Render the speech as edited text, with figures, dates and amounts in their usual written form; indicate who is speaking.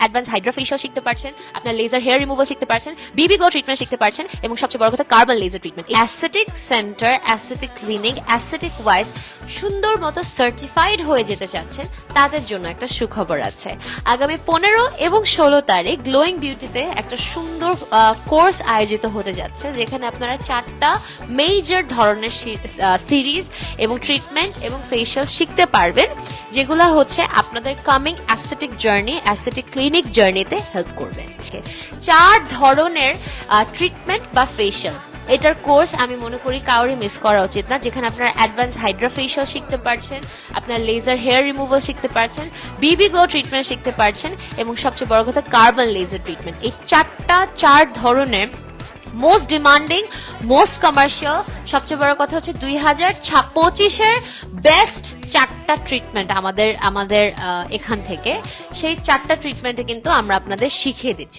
Speaker 1: Advance hydrofacial শিখতে পারছেন, আপনার লেজার হেয়ার রিমুভাল শিখতে পারছেন, বিবি গ্লো ট্রিটমেন্ট শিখতে পারছেন, এবং সবচেয়ে বড় কথা carbon laser treatment. Aesthetic centre, aesthetic clinic, aesthetic wise সুন্দর মতো সার্টিফাইড হয়ে যেতে চাচ্ছেন, তাদের জন্য একটা সুখবর আছে। আগামী 15 এবং 16 তারিখ গ্লোয়িং বিউটিতে একটা সুন্দর কোর্স আয়োজিত হতে যাচ্ছে, যেখানে আপনারা 4টা মেজর ধরনের সিরিজ এবং ট্রিটমেন্ট এবং ফেশিয়াল শিখতে পারবেন, যেগুলো হচ্ছে আপনাদের coming aesthetic journey, aesthetic clinic জার্নিতে হেল্প করবে। 4 ধরনের ট্রিটমেন্ট বা ফেশিয়াল, এটার কোর্স আমি মনে করি কাউরি মিস করা উচিত না, যেখানে আপনারা অ্যাডভান্স হাইড্রোফেশিয়াল শিখতে পারছেন, আপনার লেজার হেয়ার রিমুভাল শিখতে পারছেন, বিবি গ্লো ট্রিটমেন্ট শিখতে পারছেন, এবং সবচেয়ে বড় কথা কার্বন লেজার ট্রিটমেন্ট। এই 4 ধরনের মোস্ট ডিমান্ডিং, মোস্ট কমার্শিয়াল, সবচেয়ে বড় কথা হচ্ছে 2025-এর বেস্ট 4টা ট্রিটমেন্ট আমাদের এখান থেকে, সেই 4টা ট্রিটমেন্টে কিন্তু আমরা আপনাদের শিখিয়ে দিচ্ছি।